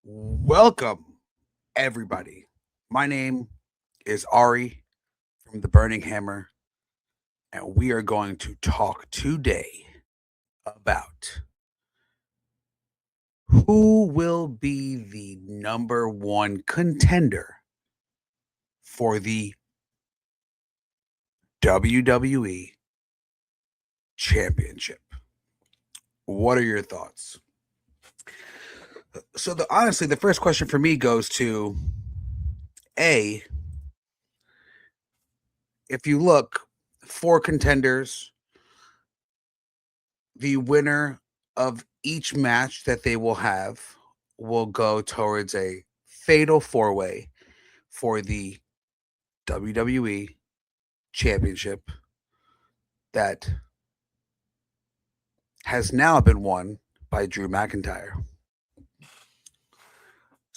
Welcome, everybody. My name is Ari from the Burning Hammer, and we are going to talk today about who will be the number one contender for the WWE Championship. What are your thoughts? So, honestly, the first question for me goes to A. If you look, four contenders, the winner of each match that they will have will go towards a fatal four way for the WWE Championship that has now been won by Drew McIntyre.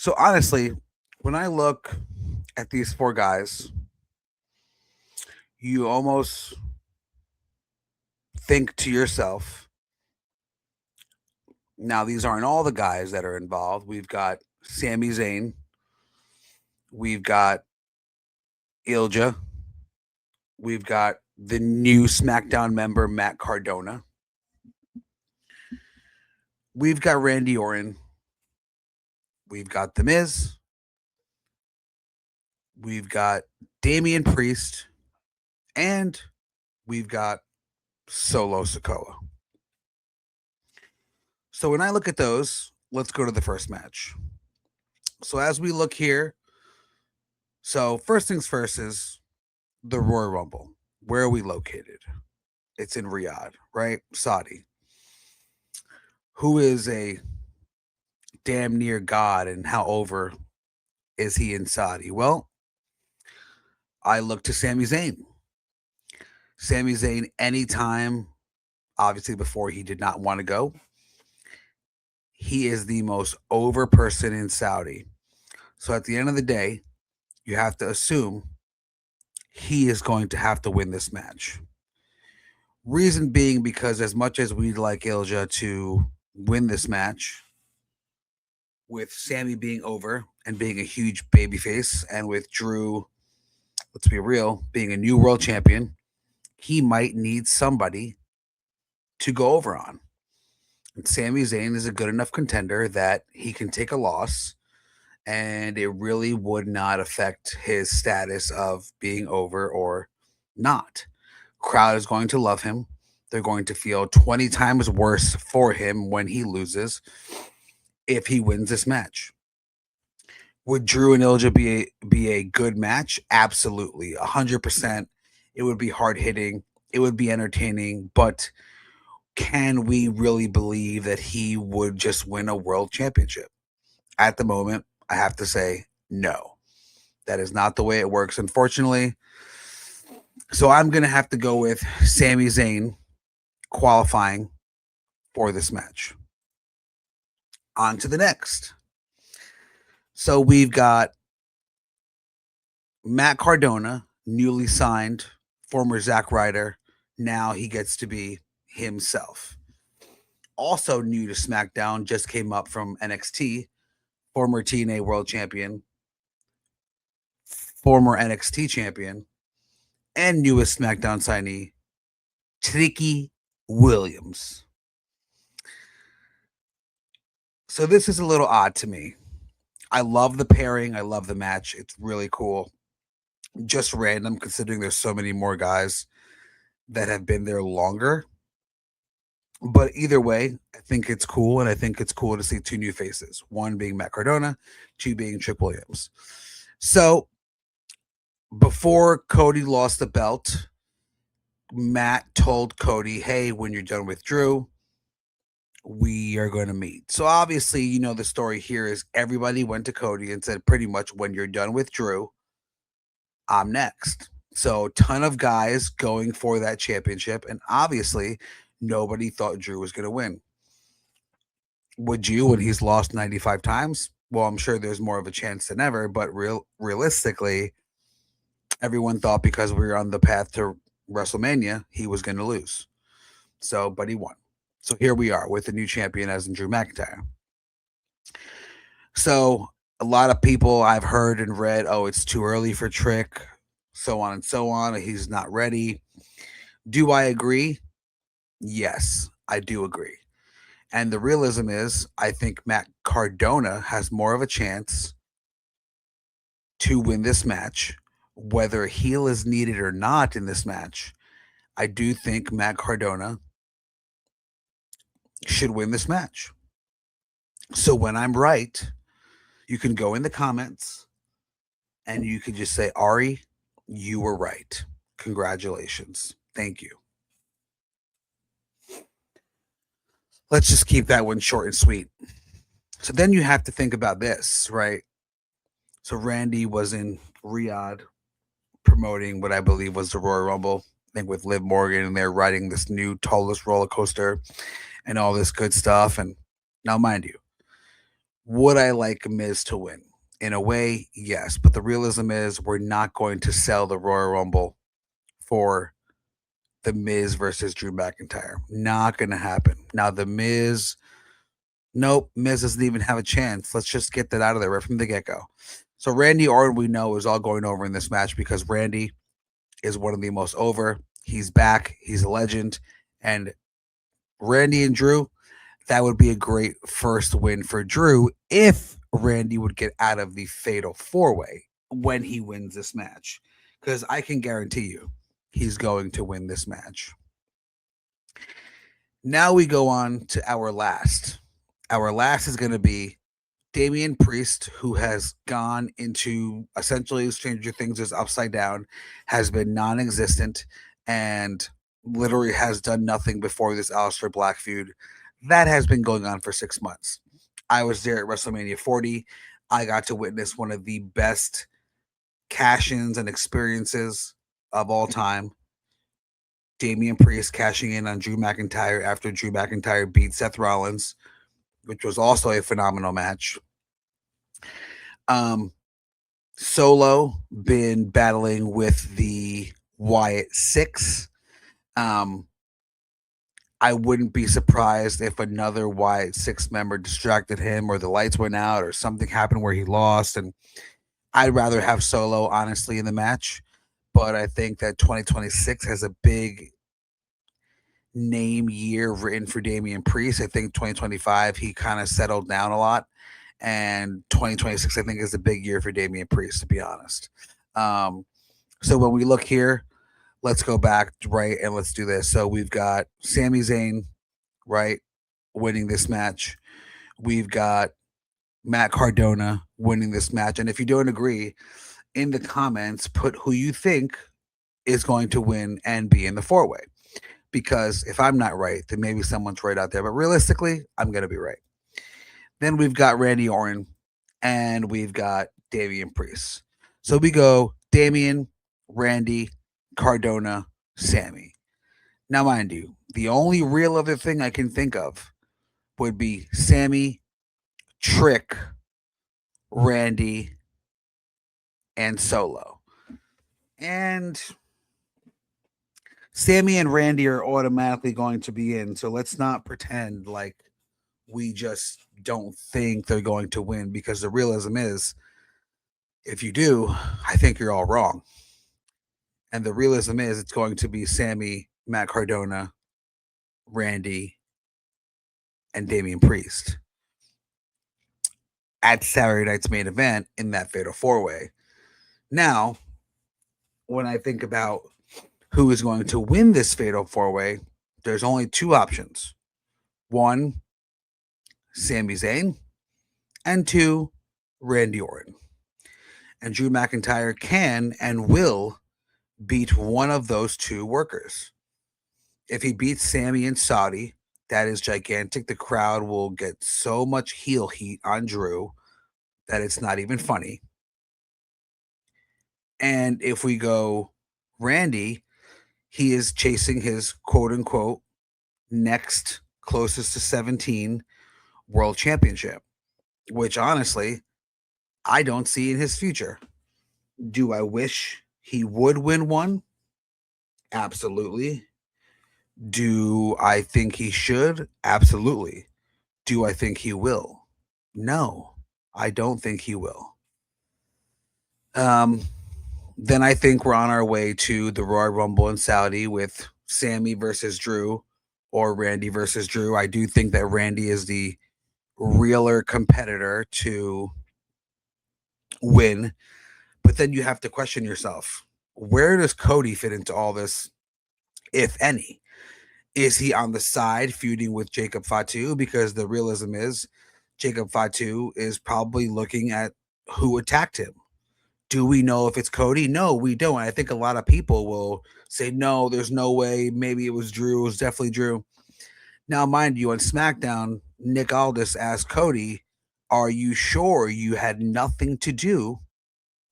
So, honestly, when I look at these four guys, you almost think to yourself, now, these aren't all the guys that are involved. We've got Sami Zayne, we've got Ilja, we've got the new SmackDown member, Matt Cardona. We've got Randy Orton. We've got The Miz. We've got Damian Priest. And we've got Solo Sikoa. So when I look at those, let's go to the first match. So as we look here, so first things first is the Royal Rumble. Where are we located? It's in Riyadh, right? Saudi. Who is a damn near god, and how over is he in Saudi? Well, I look to Sami Zayn. Sami Zayn, anytime, obviously before he did not want to go, he is the most over person in Saudi. So at the end of the day, you have to assume he is going to have to win this match. Reason being because as much as we'd like Ilja to win this match, with Sammy being over and being a huge babyface, and with Drew, let's be real, being a new world champion, he might need somebody to go over on. And Sami Zayn is a good enough contender that he can take a loss and it really would not affect his status of being over or not. Crowd is going to love him. They're going to feel 20 times worse for him when he loses if he wins this match. Would Drew and Ilja be a good match? Absolutely. 100%. It would be hard hitting. It would be entertaining, but can we really believe that he would just win a world championship? At the moment, I have to say no. That is not the way it works, unfortunately. So I'm going to have to go with Sami Zayn qualifying for this match. On to the next. So we've got Matt Cardona, newly signed, former Zack Ryder. Now he gets to be himself. Also new to SmackDown, just came up from NXT, former TNA World Champion, former NXT Champion, and newest SmackDown signee, Tricky Williams. So this is a little odd to me. I love the pairing. I love the match. It's really cool. Just random considering there's so many more guys that have been there longer. But either way, I think it's cool, and I think it's cool to see two new faces. One being Matt Cardona, two being Trick Williams. So before Cody lost the belt, Matt told Cody, hey, when you're done with Drew, we are going to meet. So obviously, you know, the story here is everybody went to Cody and said pretty much when you're done with Drew, I'm next. So ton of guys going for that championship. And obviously, nobody thought Drew was going to win. Would you when he's lost 95 times? Well, I'm sure there's more of a chance than ever, but realistically, everyone thought because we were on the path to WrestleMania, he was going to lose. So, but he won. So here we are with the new champion as in Drew McIntyre. So a lot of people I've heard and read, oh, it's too early for Trick, so on and so on. He's not ready. Do I agree? Yes, I do agree. And the realism is, I think Matt Cardona has more of a chance to win this match, whether heel is needed or not in this match. I do think Matt Cardona should win this match. So when I'm right, you can go in the comments and you can just say, Ari, you were right. Congratulations. Thank you. Let's just keep that one short and sweet. So then you have to think about this, right? So Randy was in Riyadh promoting what I believe was the Royal Rumble. I think with Liv Morgan, and they're riding this new tallest roller coaster and all this good stuff. And now, mind you, would I like Miz to win? In a way, yes. But the realism is we're not going to sell the Royal Rumble for the Miz versus Drew McIntyre. Not going to happen. Now, the Miz, nope, Miz doesn't even have a chance. Let's just get that out of there right from the get go. So, Randy Orton, we know, is all going over in this match because Randy is one of the most over. He's back. He's a legend. And Randy and Drew, that would be a great first win for Drew if Randy would get out of the fatal four way when he wins this match. Because I can guarantee you he's going to win this match. Now we go on to our last. Our last is going to be Damian Priest, who has gone into essentially Stranger Things is upside down, has been non existent, and literally has done nothing before this Aleister Black feud. That has been going on for 6 months. I was there at WrestleMania 40. I got to witness one of the best cash ins and experiences of all time. Damian Priest cashing in on Drew McIntyre after Drew McIntyre beat Seth Rollins, which was also a phenomenal match. Solo been battling with the Wyatt Six. I wouldn't be surprised if another Wyatt Six member distracted him or the lights went out or something happened where he lost. And I'd rather have Solo, honestly, in the match. But I think that 2026 has a big name year written for Damian Priest. I think 2025, he kind of settled down a lot. And 2026, I think, is a big year for Damian Priest, to be honest. So when we look here, let's go back, right, and let's do this. So we've got Sami Zayn, right, winning this match. We've got Matt Cardona winning this match. And if you don't agree, in the comments, put who you think is going to win and be in the four-way. Because if I'm not right, then maybe someone's right out there. But realistically, I'm going to be right. Then we've got Randy Orton and we've got Damian Priest. So we go Damian, Randy, Cardona, Sami. Now, mind you, the only real other thing I can think of would be Sami, Trick, Randy, and Solo. And Sami and Randy are automatically going to be in. So let's not pretend like we just don't think they're going to win, because the realism is, if you do, I think you're all wrong. And the realism is it's going to be Sami, Matt Cardona, Randy, and Damian Priest at Saturday night's main event in that fatal four way. Now, when I think about who is going to win this fatal four way, there's only two options. One, Sami Zayn, and two, Randy Orton. And Drew McIntyre can and will beat one of those two workers. If he beats Sami in Saudi, that is gigantic. The crowd will get so much heel heat on Drew that it's not even funny. And if we go Randy, he is chasing his quote unquote next closest to 17 world championship, which honestly, I don't see in his future. Do I wish he would win one? Absolutely. Do I think he should? Absolutely. Do I think he will? No, I don't think he will. Then I think we're on our way to the Royal Rumble in Saudi with Sami versus Drew or Randy versus Drew. I do think that Randy is the realer competitor to win, but then you have to question yourself. Where does Cody fit into all this, if any? Is he on the side feuding with Jacob Fatu? Because the realism is Jacob Fatu is probably looking at who attacked him. Do we know if it's Cody? No, we don't. I think a lot of people will say, no, there's no way. Maybe it was Drew. It was definitely Drew. Now, mind you, on SmackDown, Nick Aldis asked Cody, are you sure you had nothing to do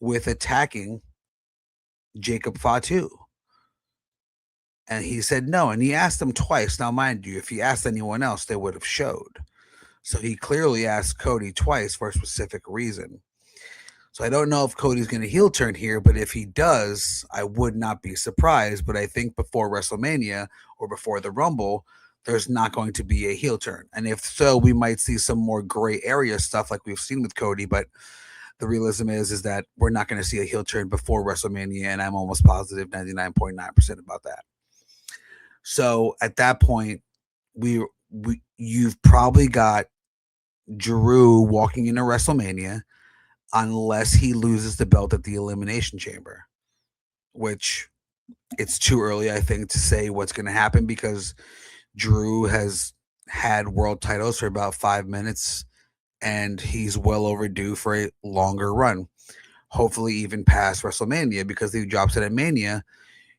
with attacking Jacob Fatu? And he said no. And he asked him twice. Now, mind you, if he asked anyone else, they would have showed. So he clearly asked Cody twice for a specific reason. So I don't know if Cody's going to heel turn here, but if he does, I would not be surprised. But I think before WrestleMania or before the Rumble, there's not going to be a heel turn. And if so, we might see some more gray area stuff like we've seen with Cody. But the realism is that we're not going to see a heel turn before WrestleMania, and I'm almost positive 99.9% about that. So at that point, you've probably got Drew walking into WrestleMania unless he loses the belt at the Elimination Chamber, which it's too early, I think, to say what's going to happen because Drew has had world titles for about 5 minutes and he's well overdue for a longer run, hopefully even past WrestleMania, because if he drops it at Mania,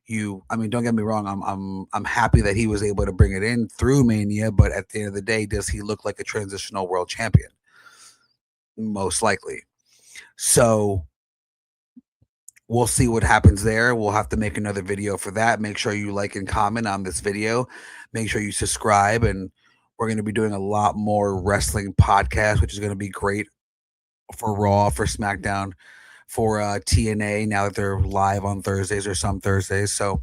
don't get me wrong, I'm happy that he was able to bring it in through Mania, but at the end of the day, does he look like a transitional world champion? Most likely. So we'll see what happens there. We'll have to make another video for that. Make sure you like and comment on this video. Make sure you subscribe, and we're going to be doing a lot more wrestling podcasts, which is going to be great for Raw, for SmackDown, for TNA, now that they're live on Thursdays or some Thursdays. So,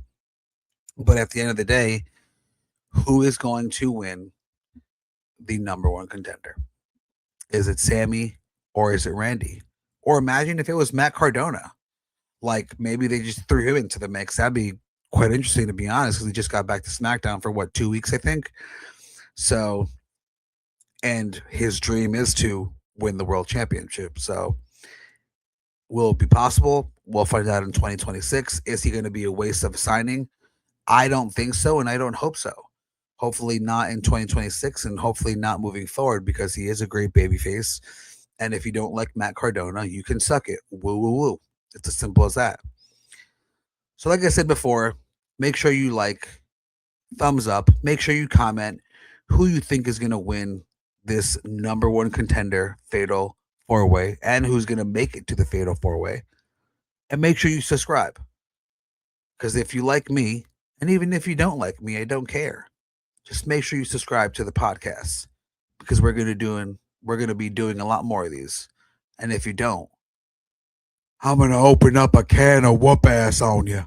but at the end of the day, who is going to win the number one contender? Is it Sami or is it Randy? Or imagine if it was Matt Cardona. Like maybe they just threw him into the mix. That'd be quite interesting, to be honest, because he just got back to SmackDown for 2 weeks, I think. So, and his dream is to win the world championship. So, will it be possible? We'll find out in 2026. Is he going to be a waste of signing? I don't think so, and I don't hope so. Hopefully not in 2026, and hopefully not moving forward, because he is a great babyface. And if you don't like Matt Cardona, you can suck it. Woo, woo, woo. It's as simple as that. So like I said before, make sure you like, thumbs up, make sure you comment who you think is going to win this number one contender fatal 4-way and who's going to make it to the fatal 4-way. And make sure you subscribe. Because if you like me, and even if you don't like me, I don't care. Just make sure you subscribe to the podcast, because we're going to be doing a lot more of these. And if you don't, I'm going to open up a can of whoop ass on you.